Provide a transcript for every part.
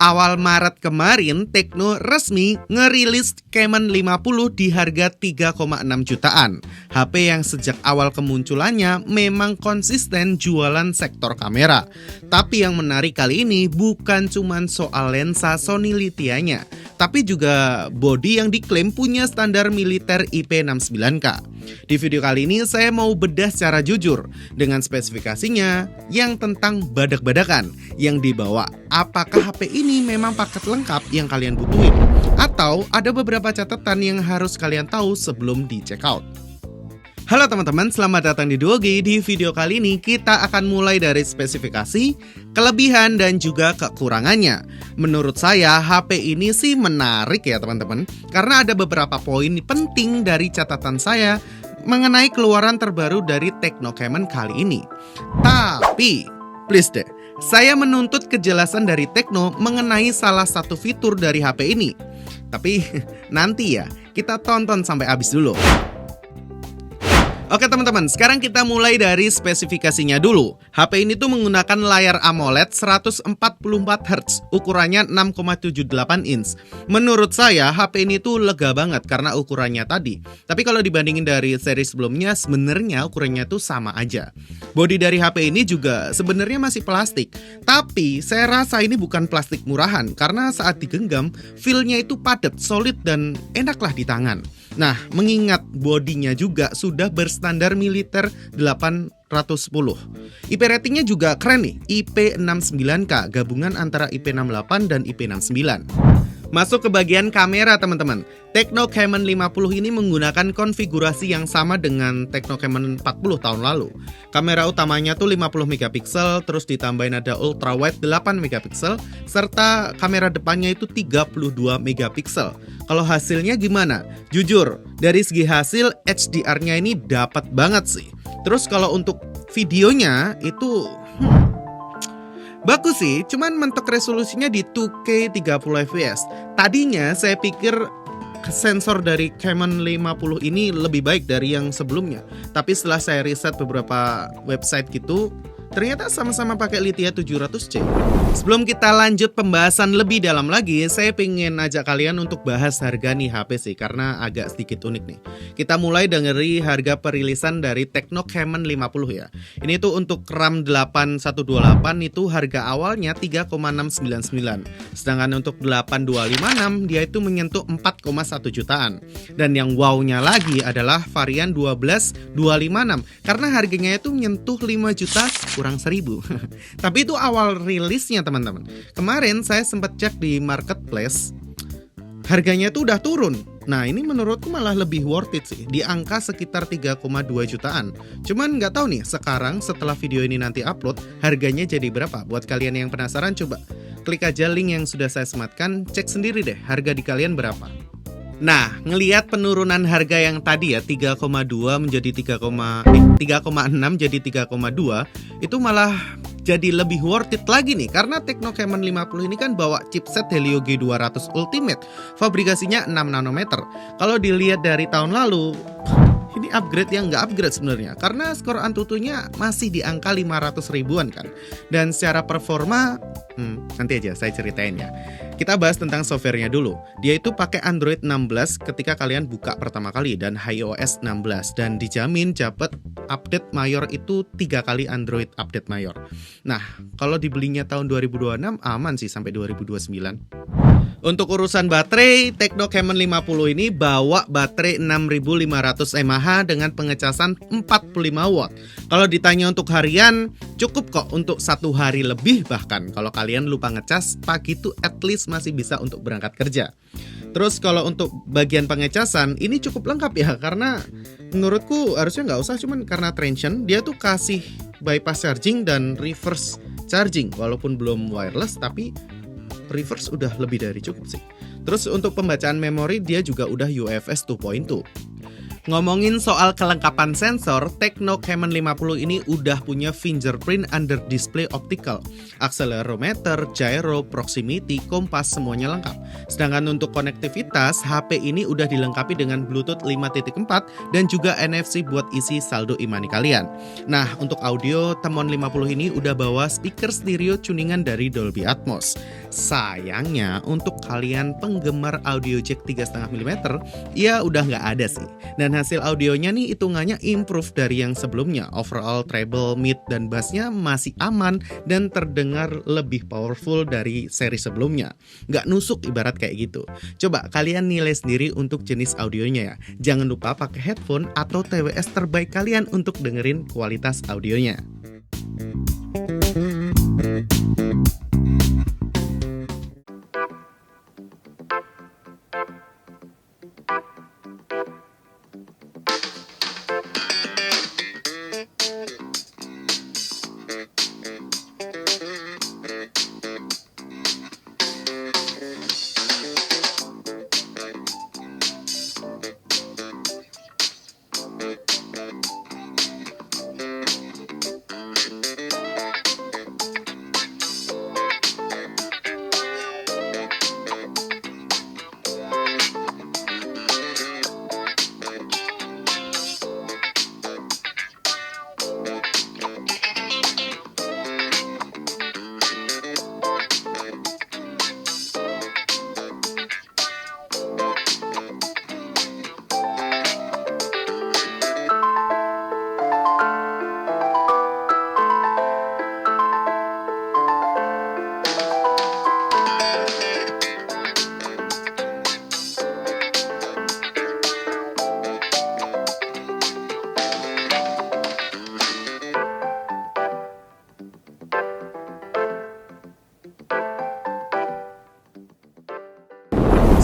Awal Maret kemarin, Tecno resmi ngerilis Camon 50 di harga 3,6 jutaan. HP yang sejak awal kemunculannya memang konsisten jualan sektor kamera. Tapi yang menarik kali ini bukan cuma soal lensa Sony Lithia-nya, tapi juga bodi yang diklaim punya standar militer IP69K. Di video kali ini saya mau bedah secara jujur dengan spesifikasinya yang tentang badak-badakan yang dibawa. Apakah HP ini memang paket lengkap yang kalian butuhin? Atau ada beberapa catatan yang harus kalian tahu sebelum di check out? Halo teman-teman, selamat datang di Duogi. Di video kali ini kita akan mulai dari spesifikasi, kelebihan, dan juga kekurangannya. Menurut saya, HP ini sih menarik ya teman-teman, karena ada beberapa poin penting dari catatan saya mengenai keluaran terbaru dari Tecno Camon kali ini. Tapi, please deh, saya menuntut kejelasan dari Tecno mengenai salah satu fitur dari HP ini. Tapi nanti ya, kita tonton sampai habis dulu. Oke teman-teman, sekarang kita mulai dari spesifikasinya dulu. HP ini tuh menggunakan layar AMOLED 144Hz, ukurannya 6,78 inch. Menurut saya, HP ini tuh lega banget karena ukurannya tadi. Tapi kalau dibandingin dari seri sebelumnya, sebenarnya ukurannya tuh sama aja. Bodi dari HP ini juga sebenarnya masih plastik. Tapi saya rasa ini bukan plastik murahan, karena saat digenggam, feel-nya itu padat, solid, dan enaklah di tangan. Nah, mengingat bodinya juga sudah berstandar militer 810. IP ratingnya juga keren nih, IP69K, gabungan antara IP68 dan IP69. Masuk ke bagian kamera teman-teman. Tecno Camon 50 ini menggunakan konfigurasi yang sama dengan Tecno Camon 40 tahun lalu. Kamera utamanya tuh 50 megapiksel, terus ditambahin ada ultra wide 8 megapiksel, serta kamera depannya itu 32 megapiksel. Kalau hasilnya gimana? Jujur, dari segi hasil HDR-nya ini dapat banget sih. Terus kalau untuk videonya itu bagus sih, cuman mentok resolusinya di 2K 30 fps. Tadinya saya pikir sensor dari Camon 50 ini lebih baik dari yang sebelumnya. Tapi setelah saya riset beberapa website gitu, ternyata sama-sama pakai Lithia 700C. Sebelum kita lanjut pembahasan lebih dalam lagi, saya pengen ajak kalian untuk bahas harga nih HP sih, karena agak sedikit unik nih. Kita mulai dari harga perilisan dari Tecno Camon 50 ya. Ini tuh untuk RAM 8128 itu harga awalnya 3,699. Sedangkan untuk 8256 dia itu menyentuh 4,1 jutaan. Dan yang wow-nya lagi adalah varian 12256 karena harganya itu menyentuh 5 juta kurang 1000. Tapi itu awal rilisnya teman-teman. Kemarin saya sempat cek di marketplace, harganya tuh udah turun. Nah ini menurutku malah lebih worth it sih, di angka sekitar 3,2 jutaan. Cuman nggak tahu nih sekarang setelah video ini nanti upload, harganya jadi berapa. Buat kalian yang penasaran, coba klik aja link yang sudah saya sematkan, cek sendiri deh harga di kalian berapa. Nah, ngelihat penurunan harga yang tadi ya 3,2 menjadi 3,6 jadi 3,2, itu malah jadi lebih worth it lagi nih, karena Tecno Camon 50 ini kan bawa chipset Helio G200 Ultimate, fabrikasinya 6 nanometer. Kalau dilihat dari tahun lalu, ini upgrade yang nggak upgrade sebenarnya, karena skor Antutunya masih di angka 500 ribuan kan. Dan secara performa, nanti aja saya ceritain ya. Kita bahas tentang softwarenya dulu. Dia itu pakai Android 16 ketika kalian buka pertama kali dan iOS 16, dan dijamin dapat update mayor itu 3 kali Android update mayor. Nah, kalau dibelinya tahun 2026 aman sih sampai 2029. Untuk urusan baterai, Tecno Camon 50 ini bawa baterai 6500 mAh dengan pengecasan 45 watt. Kalau ditanya untuk harian, cukup kok untuk 1 hari lebih bahkan. Kalau kalian lupa ngecas, pagi itu at least masih bisa untuk berangkat kerja. Terus kalau untuk bagian pengecasan, ini cukup lengkap ya, karena menurutku harusnya nggak usah, cuman karena Transsion, dia tuh kasih bypass charging dan reverse charging. Walaupun belum wireless, tapi reverse udah lebih dari cukup sih. Terus untuk pembacaan memori dia juga udah UFS 2.2. Ngomongin soal kelengkapan sensor, Tecno Camon 50 ini udah punya fingerprint under display optical, accelerometer, gyro, proximity, kompas, semuanya lengkap. Sedangkan untuk konektivitas, HP ini udah dilengkapi dengan Bluetooth 5.4 dan juga NFC buat isi saldo e-money kalian. Nah, untuk audio, Camon 50 ini udah bawa speaker stereo tuningan dari Dolby Atmos. Sayangnya, untuk kalian penggemar audio jack 3,5 mm, ya udah nggak ada sih. Dan hasil audionya nih hitungannya improve dari yang sebelumnya. Overall treble, mid, dan bassnya masih aman dan terdengar lebih powerful dari seri sebelumnya. Nggak nusuk ibarat kayak gitu. Coba kalian nilai sendiri untuk jenis audionya ya. Jangan lupa pakai headphone atau TWS terbaik kalian untuk dengerin kualitas audionya.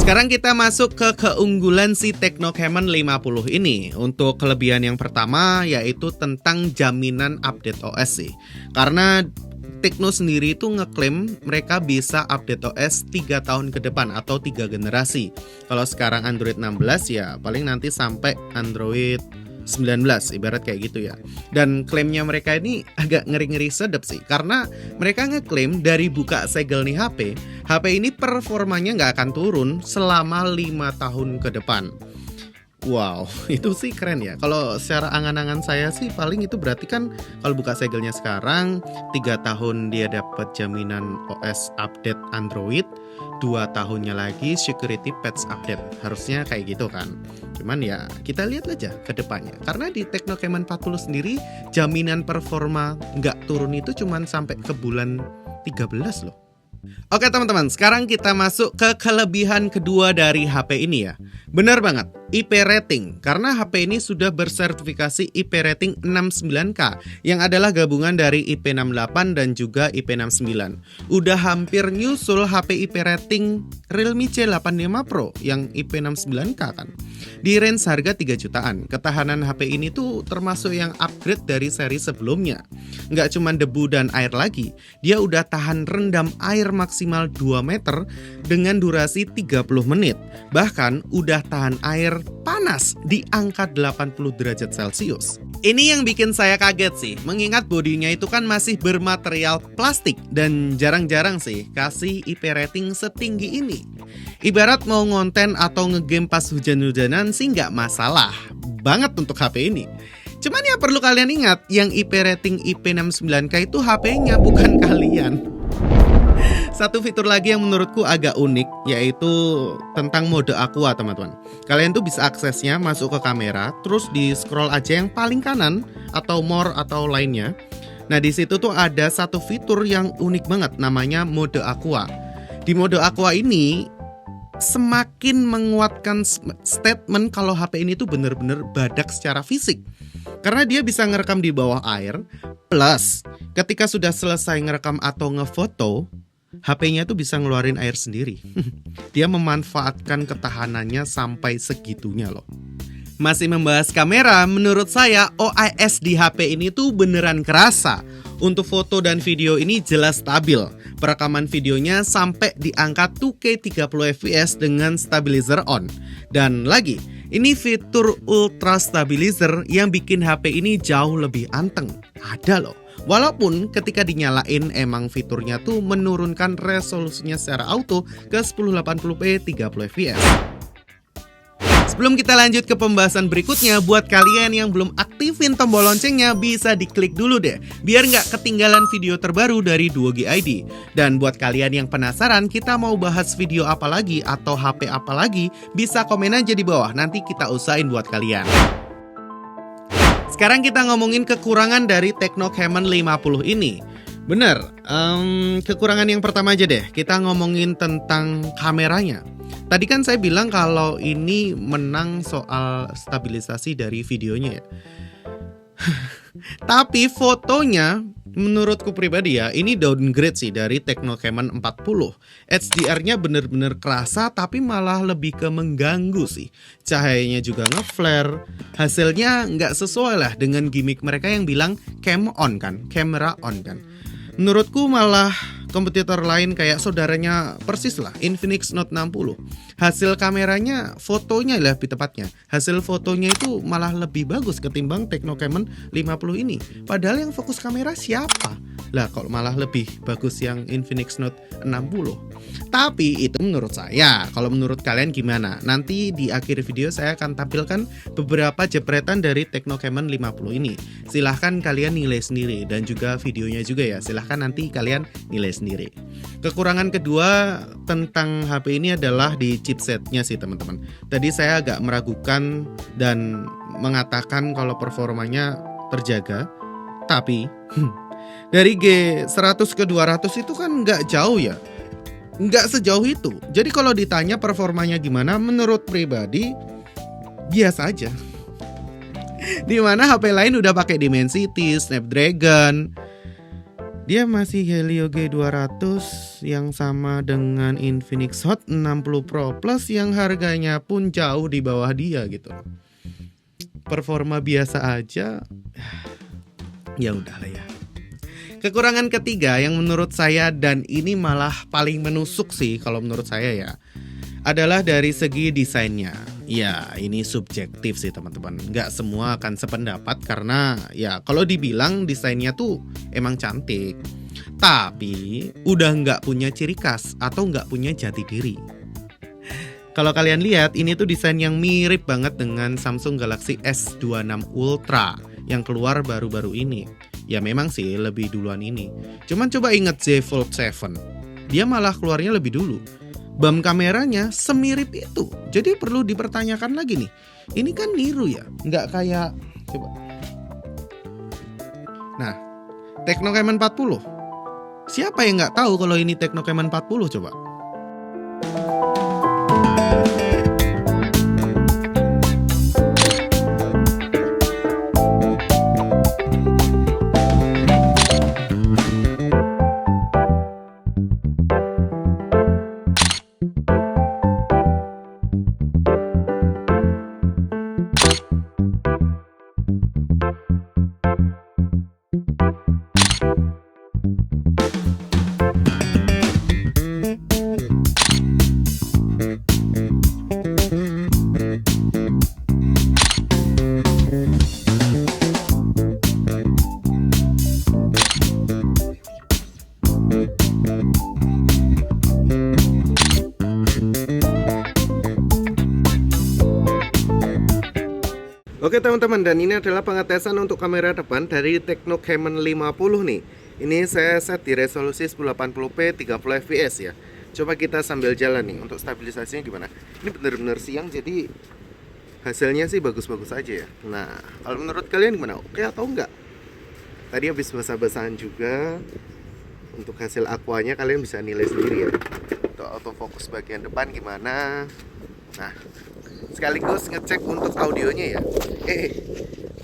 Sekarang kita masuk ke keunggulan si Tecno Camon 50 ini. Untuk kelebihan yang pertama yaitu tentang jaminan update OS sih. Karena Tecno sendiri itu ngeklaim mereka bisa update OS 3 tahun ke depan atau 3 generasi. Kalau sekarang Android 16 ya paling nanti sampai Android 19, ibarat kayak gitu ya. Dan klaimnya mereka ini agak ngeri-ngeri sedep sih, karena mereka ngeklaim dari buka segel nih HP ini performanya nggak akan turun selama 5 tahun ke depan. Wow, itu sih keren ya. Kalau secara angan-angan saya sih paling itu berarti kan kalau buka segelnya sekarang 3 tahun dia dapat jaminan OS update Android, 2 tahunnya lagi security patch update. Harusnya kayak gitu kan. Cuman ya kita lihat aja ke depannya. Karena di Tecno Camon 40 sendiri jaminan performa nggak turun itu cuman sampai ke bulan 13 loh. Oke teman-teman, sekarang kita masuk ke kelebihan kedua dari HP ini ya. Benar banget, IP rating. Karena HP ini sudah bersertifikasi IP rating 69K, yang adalah gabungan dari IP68 dan juga IP69. Udah hampir nyusul HP IP rating Realme C85 Pro yang IP69K kan. Di range harga 3 jutaan. Ketahanan HP ini tuh termasuk yang upgrade dari seri sebelumnya. Nggak cuma debu dan air lagi, dia udah tahan rendam air maksimal 2 meter dengan durasi 30 menit. Bahkan udah tahan air panas di angka 80 derajat Celcius. Ini yang bikin saya kaget sih, mengingat bodinya itu kan masih bermaterial plastik dan jarang-jarang sih kasih IP rating setinggi ini. Ibarat mau ngonten atau ngegame pas hujan-hujanan sih nggak masalah banget untuk HP ini. Cuman ya perlu kalian ingat, yang IP rating IP69K itu HP-nya bukan kalian. Satu fitur lagi yang menurutku agak unik yaitu tentang mode aqua teman-teman. Kalian tuh bisa aksesnya masuk ke kamera, terus di scroll aja yang paling kanan atau more atau lainnya. Nah di situ tuh ada satu fitur yang unik banget namanya mode aqua. Di mode aqua ini semakin menguatkan statement kalau HP ini tuh bener-bener badak secara fisik. Karena dia bisa ngerekam di bawah air, plus ketika sudah selesai ngerekam atau ngefoto, HP-nya tuh bisa ngeluarin air sendiri. Dia memanfaatkan ketahanannya sampai segitunya loh. Masih membahas kamera, menurut saya OIS di HP ini tuh beneran kerasa. Untuk foto dan video ini jelas stabil. Perekaman videonya sampai di angka 2K 30 fps dengan stabilizer on. Dan lagi, Ini fitur Ultra Stabilizer yang bikin HP ini jauh lebih anteng. Ada loh. Walaupun ketika dinyalain emang fiturnya tuh menurunkan resolusinya secara auto ke 1080p 30fps. Sebelum kita lanjut ke pembahasan berikutnya, buat kalian yang belum aktifin tombol loncengnya bisa diklik dulu deh, biar nggak ketinggalan video terbaru dari Duogi ID. Dan buat kalian yang penasaran kita mau bahas video apa lagi atau HP apa lagi, bisa komen aja di bawah, nanti kita usahain buat kalian. Sekarang kita ngomongin kekurangan dari Tecno Camon 50 ini. Bener, kekurangan yang pertama aja deh, kita ngomongin tentang kameranya. Tadi kan saya bilang kalau ini menang soal stabilisasi dari videonya ya. Tapi fotonya menurutku pribadi ya, ini downgrade sih dari Tecno Camon 40. HDR-nya bener-bener kerasa tapi malah lebih ke mengganggu sih. Cahayanya juga nge-flare. Hasilnya nggak sesuai lah dengan gimmick mereka yang bilang cam on kan, camera on kan. Menurutku malah kompetitor lain kayak saudaranya persis lah, Infinix Note 60. Hasil kameranya, fotonya lebih tepatnya, hasil fotonya itu malah lebih bagus ketimbang Tecno Camon 50 ini. Padahal yang fokus kamera siapa? Lah kok malah lebih bagus yang Infinix Note 60. Tapi itu menurut saya. Kalau menurut kalian gimana? Nanti di akhir video saya akan tampilkan beberapa jepretan dari Tecno Camon 50 ini. Silahkan kalian nilai sendiri, dan juga videonya juga ya, silahkan nanti kalian nilai sendiri. Kekurangan kedua tentang HP ini adalah di chipsetnya sih teman-teman. Tadi saya agak meragukan dan mengatakan kalau performanya terjaga, tapi dari G100 ke 200 itu kan nggak jauh ya, nggak sejauh itu. Jadi kalau ditanya performanya gimana, menurut pribadi biasa aja. Dimana HP lain udah pakai Dimensity, Snapdragon, dia masih Helio G200 yang sama dengan Infinix Hot 60 Pro Plus yang harganya pun jauh di bawah dia gitu. Performa biasa aja, ya udahlah ya. Kekurangan ketiga yang menurut saya, dan ini malah paling menusuk sih kalau menurut saya ya, adalah dari segi desainnya. Ya ini subjektif sih teman-teman, nggak semua akan sependapat karena ya kalau dibilang desainnya tuh emang cantik, tapi udah nggak punya ciri khas atau nggak punya jati diri. Kalau kalian lihat, ini tuh desain yang mirip banget dengan Samsung Galaxy S26 Ultra yang keluar baru-baru ini. Ya memang sih lebih duluan ini. Cuman coba inget Z Fold 7, dia malah keluarnya lebih dulu. BAM kameranya semirip itu. Jadi perlu dipertanyakan lagi nih, ini kan niru ya, nggak kayak, coba. Nah, Tecno Camon 40, siapa yang nggak tahu kalau ini Tecno Camon 40 coba? Oke teman-teman, dan ini adalah pengetesan untuk kamera depan dari Tecno Camon 50 nih. Ini saya set di resolusi 1080p 30fps ya. Coba kita sambil jalan nih, untuk stabilisasinya gimana. Ini bener-bener siang jadi hasilnya sih bagus-bagus aja ya. Nah, kalau menurut kalian gimana? Oke atau enggak? Tadi habis basah-basahan juga. Untuk hasil aquanya kalian bisa nilai sendiri ya. Untuk autofocus bagian depan gimana. Nah, sekaligus ngecek untuk audionya ya.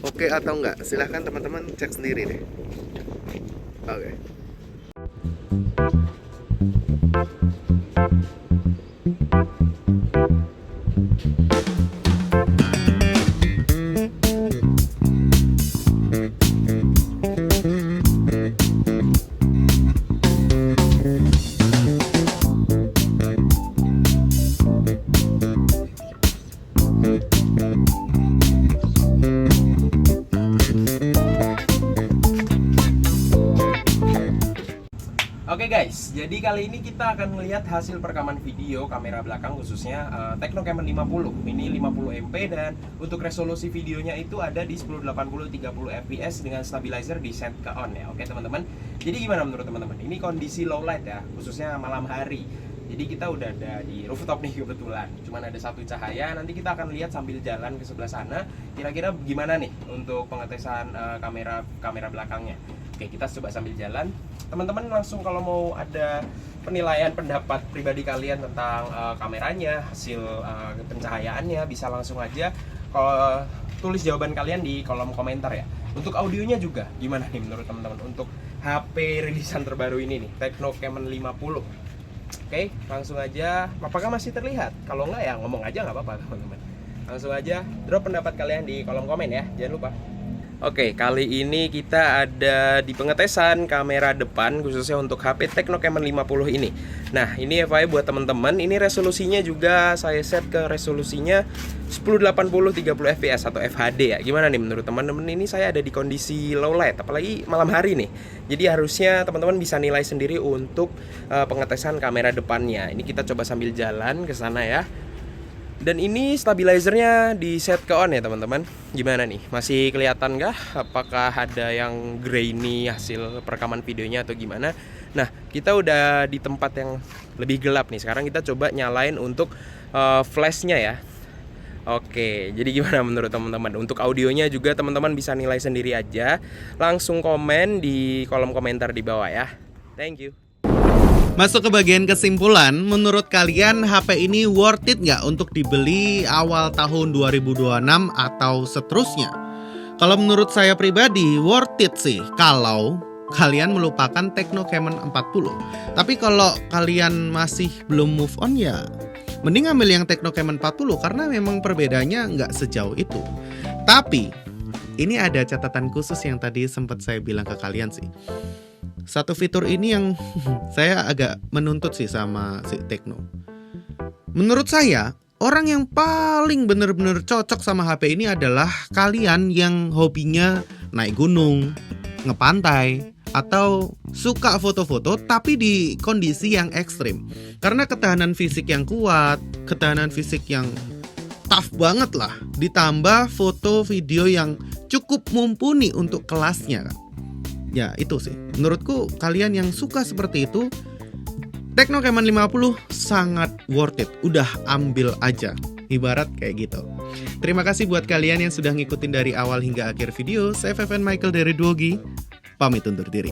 Oke atau enggak? Silahkan teman-teman cek sendiri deh. Oke. Jadi kali ini kita akan melihat hasil perekaman video kamera belakang khususnya Tecno Camon 50. Ini 50 MP dan untuk resolusi videonya itu ada di 1080 30 fps dengan stabilizer di set ke on ya. Oke teman-teman. Jadi gimana menurut teman-teman? Ini kondisi low light ya, khususnya malam hari. Jadi kita udah ada di rooftop nih kebetulan. Cuman ada satu cahaya. Nanti kita akan lihat sambil jalan ke sebelah sana. Kira-kira gimana nih untuk pengetesan kamera belakangnya. Oke, kita coba sambil jalan. Teman-teman langsung kalau mau ada penilaian pendapat pribadi kalian tentang kameranya, hasil pencahayaannya, bisa langsung aja kalau tulis jawaban kalian di kolom komentar ya. Untuk audionya juga gimana nih menurut teman-teman untuk HP rilisan terbaru ini nih, Tecno Camon 50. Oke, langsung aja. Apakah masih terlihat? Kalau enggak ya ngomong aja nggak apa-apa teman-teman. Langsung aja drop pendapat kalian di kolom komen ya, jangan lupa. Oke, kali ini kita ada di pengetesan kamera depan khususnya untuk HP Tecno Camon 50 ini. Nah, ini FYI buat teman-teman, ini resolusinya juga saya set ke resolusinya 1080 30 fps atau FHD ya. Gimana nih menurut teman-teman? Ini saya ada di kondisi low light, apalagi malam hari nih. Jadi harusnya teman-teman bisa nilai sendiri untuk pengetesan kamera depannya. Ini kita coba sambil jalan ke sana ya. Dan ini stabilizernya di set ke on ya teman-teman. Gimana nih? Masih kelihatan kah? Apakah ada yang grainy hasil perekaman videonya atau gimana? Nah, kita udah di tempat yang lebih gelap nih. Sekarang kita coba nyalain untuk flashnya ya. Oke, jadi gimana menurut teman-teman? Untuk audionya juga teman-teman bisa nilai sendiri aja. Langsung komen di kolom komentar di bawah ya. Thank you. Masuk ke bagian kesimpulan, menurut kalian HP ini worth it nggak untuk dibeli awal tahun 2026 atau seterusnya? Kalau menurut saya pribadi, worth it sih kalau kalian melupakan Tecno Camon 40. Tapi kalau kalian masih belum move on ya, mending ambil yang Tecno Camon 40 karena memang perbedaannya nggak sejauh itu. Tapi, ini ada catatan khusus yang tadi sempat saya bilang ke kalian sih. Satu fitur ini yang saya agak menuntut sih sama si Tecno. Menurut saya, orang yang paling bener-bener cocok sama HP ini adalah kalian yang hobinya naik gunung, ngepantai, atau suka foto-foto tapi di kondisi yang ekstrim. Karena ketahanan fisik yang kuat, ketahanan fisik yang tough banget lah, ditambah foto video yang cukup mumpuni untuk kelasnya. Ya itu sih, menurutku kalian yang suka seperti itu, Tecno Camon 50 sangat worth it. Udah ambil aja, ibarat kayak gitu. Terima kasih buat kalian yang sudah ngikutin dari awal hingga akhir video. Saya Feven Michael dari Duogi, pamit undur diri.